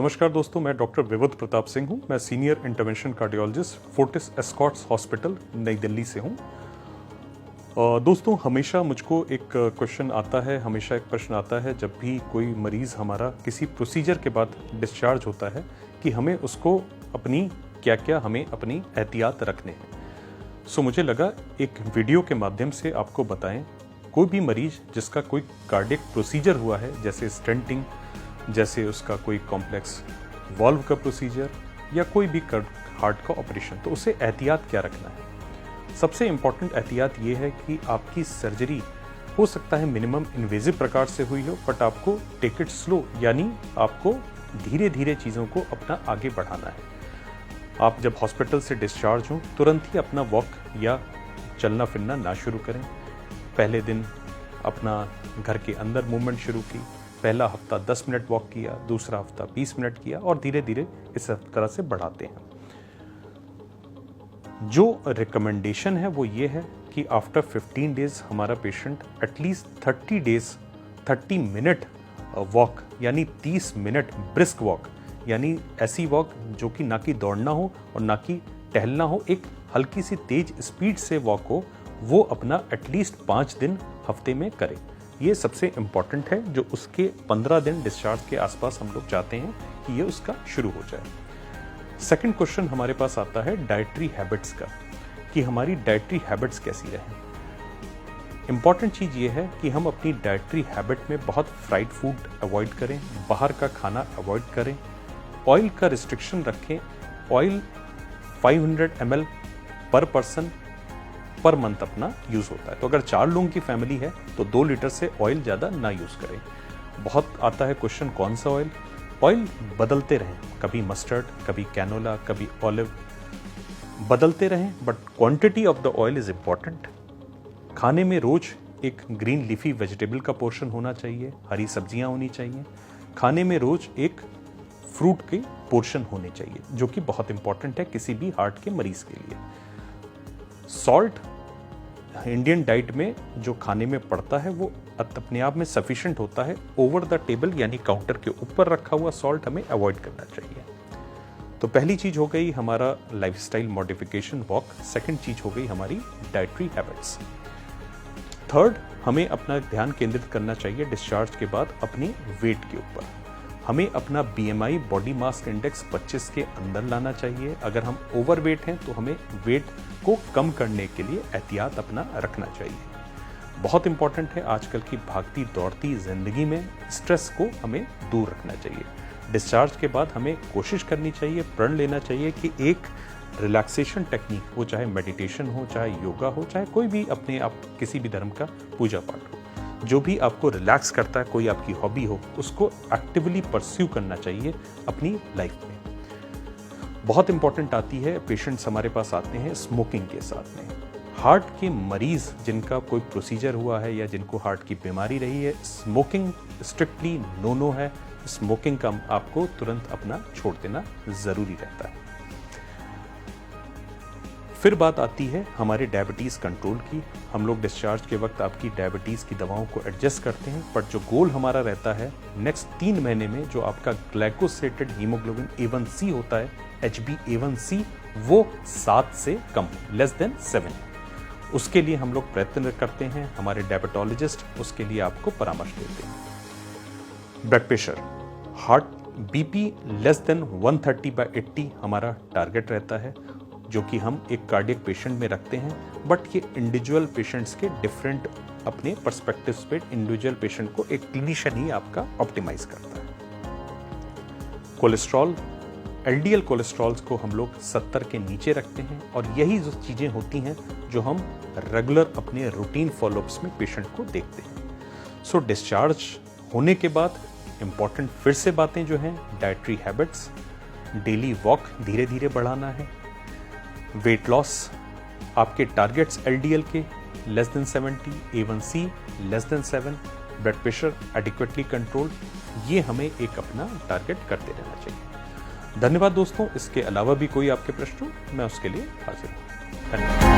नमस्कार दोस्तों, मैं डॉक्टर विविध प्रताप सिंह हूं। मैं senior intervention cardiologist Fortis Escorts hospital नई दिल्ली से हूं। दोस्तों, हमेशा मुझको एक क्वेश्चन आता है, हमेशा एक प्रश्न आता है जब भी कोई मरीज़ हमारा किसी प्रोसीजर के बाद डिस्चार्ज होता है कि हमें उसको अपनी हमें अपनी एहतियात रखने हैं। मुझे लगा एक वीडियो के माध्यम से आपको बताएं, कोई भी मरीज जिसका कोई कार्डियक प्रोसीजर हुआ है, जैसे स्टेंटिंग, जैसे उसका कोई कॉम्प्लेक्स वॉल्व का प्रोसीजर या कोई भी हार्ट का ऑपरेशन, तो उसे एहतियात क्या रखना है। सबसे इम्पॉर्टेंट एहतियात ये है कि आपकी सर्जरी हो सकता है मिनिमम इन्वेजिव प्रकार से हुई हो, बट आपको टेक इट स्लो, यानी आपको धीरे धीरे चीज़ों को अपना आगे बढ़ाना है। आप जब हॉस्पिटल से डिस्चार्ज हों, तुरंत ही अपना वॉक या चलना फिरना ना शुरू करें। पहले दिन अपना घर के अंदर मूवमेंट शुरू की, पहला हफ्ता 10 मिनट वॉक किया, दूसरा हफ्ता 20 मिनट किया और धीरे धीरे इस तरह से बढ़ाते हैं। जो रिकमेंडेशन है वो ये है कि आफ्टर 15 डेज हमारा पेशेंट एटलीस्ट 30 मिनट वॉक, यानी 30 मिनट ब्रिस्क वॉक, यानी ऐसी वॉक जो कि ना कि दौड़ना हो और ना कि टहलना हो, एक हल्की सी तेज स्पीड से वॉक हो, वो अपना एटलीस्ट 5 दिन हफ्ते में करे। ये सबसे इम्पॉर्टेंट है, जो उसके 15 दिन डिस्चार्ज के आसपास हम लोग चाहते हैं कि ये उसका शुरू हो जाए। सेकंड क्वेश्चन हमारे पास आता है डाइटरी हैबिट्स का, कि हमारी डाइटरी हैबिट्स कैसी रहें। इंपॉर्टेंट चीज़ ये है कि हम अपनी डाइटरी हैबिट में बहुत फ्राइड फूड अवॉइड करें, बाहर का खाना अवॉइड करें, ऑयल का रिस्ट्रिक्शन रखें। ऑयल 500 ml पर पर्सन पर मंथ अपना यूज़ होता है, तो अगर 4 लोगों की फैमिली है तो 2 लीटर से ऑयल ज़्यादा ना यूज़ करें। बहुत आता है क्वेश्चन, कौन सा ऑयल? ऑयल बदलते रहें, कभी मस्टर्ड, कभी कैनोला, कभी ऑलिव, बदलते रहें, but quantity of the oil is important. खाने में रोज एक ग्रीन लीफी वेजिटेबल का पोर्शन होना चाहिए, हरी सब्जियां होनी चाहिए। खाने में रोज एक फ्रूट के पोर्शन होने चाहिए, जो कि बहुत इंपॉर्टेंट है किसी भी हार्ट के मरीज के लिए। सॉल्ट इंडियन डाइट में जो खाने में पड़ता है वो अपने आप में सफिशिएंट होता है। ओवर द टेबल यानी काउंटर के ऊपर रखा हुआ सॉल्ट हमें अवॉइड करना चाहिए। तो पहली चीज हो गई हमारा लाइफस्टाइल मॉडिफिकेशन, वॉक। सेकंड चीज हो गई हमारी डाइटरी हैबिट्स। थर्ड, हमें अपना ध्यान केंद्रित करना चाहिए डिस्चार्ज के बाद अपने वेट के ऊपर। हमें अपना BMI बॉडी मास इंडेक्स 25 के अंदर लाना चाहिए। अगर हम ओवरवेट हैं तो हमें वेट को कम करने के लिए एहतियात अपना रखना चाहिए। बहुत इंपॉर्टेंट है, आजकल की भागती दौड़ती जिंदगी में स्ट्रेस को हमें दूर रखना चाहिए। डिस्चार्ज के बाद हमें कोशिश करनी चाहिए, प्रण लेना चाहिए कि एक रिलैक्सेशन टेक्निक, वो चाहे मेडिटेशन हो, चाहे योगा हो, चाहे कोई भी अपने आप किसी भी धर्म का पूजा पाठ हो, जो भी आपको रिलैक्स करता है, कोई आपकी हॉबी हो, उसको एक्टिवली परस्यू करना चाहिए अपनी लाइफ में। बहुत इंपॉर्टेंट आती है, पेशेंट्स हमारे पास आते हैं स्मोकिंग के साथ में। हार्ट के मरीज जिनका कोई प्रोसीजर हुआ है या जिनको हार्ट की बीमारी रही है, स्मोकिंग स्ट्रिक्टली नो है। स्मोकिंग का आपको तुरंत अपना छोड़ देना जरूरी रहता है। फिर बात आती है हमारे डायबिटीज़ कंट्रोल की। हम लोग डिस्चार्ज के वक्त आपकी डायबिटीज़ की दवाओं को एडजस्ट करते हैं, बट जो गोल हमारा रहता है नेक्स्ट 3 महीने में, जो आपका ग्लाइकोसिलेटेड हीमोग्लोबिन A1C होता है, HbA1c, वो 7 से कम, लेस देन 7। उसके लिए हम लोग प्रयत्न करते हैं, हमारे डायबिटोलॉजिस्ट उसके लिए आपको परामर्श देते हैं। Blood pressure, heart BP less than 130/80 हमारा टारगेट रहता है, जो कि हम एक कार्डियक पेशेंट में रखते हैं, बट ये इंडिविजुअल पेशेंट्स के डिफरेंट अपने पर्सपेक्टिव्स पे इंडिविजुअल पेशेंट को एक क्लिनिशियन ही आपका ऑप्टिमाइज करता है। कोलेस्ट्रॉल, LDL कोलेस्ट्रॉल्स को हम लोग 70 के नीचे रखते हैं, और यही जो चीज़ें होती हैं जो हम रेगुलर अपने रूटीन फॉलोअप्स में पेशेंट को देखते हैं। सो डिस्चार्ज होने के बाद इंपॉर्टेंट फिर से बातें जो हैं, डाइटरी हैबिट्स, डेली वॉक धीरे धीरे बढ़ाना है, वेट लॉस, आपके टारगेट्स LDL के less than 70, A1C less than 7, blood pressure adequately control, ये हमें एक अपना टारगेट करते रहना चाहिए। धन्यवाद दोस्तों। इसके अलावा भी कोई आपके प्रश्न हो, मैं उसके लिए हाजिर हूँ। धन्यवाद।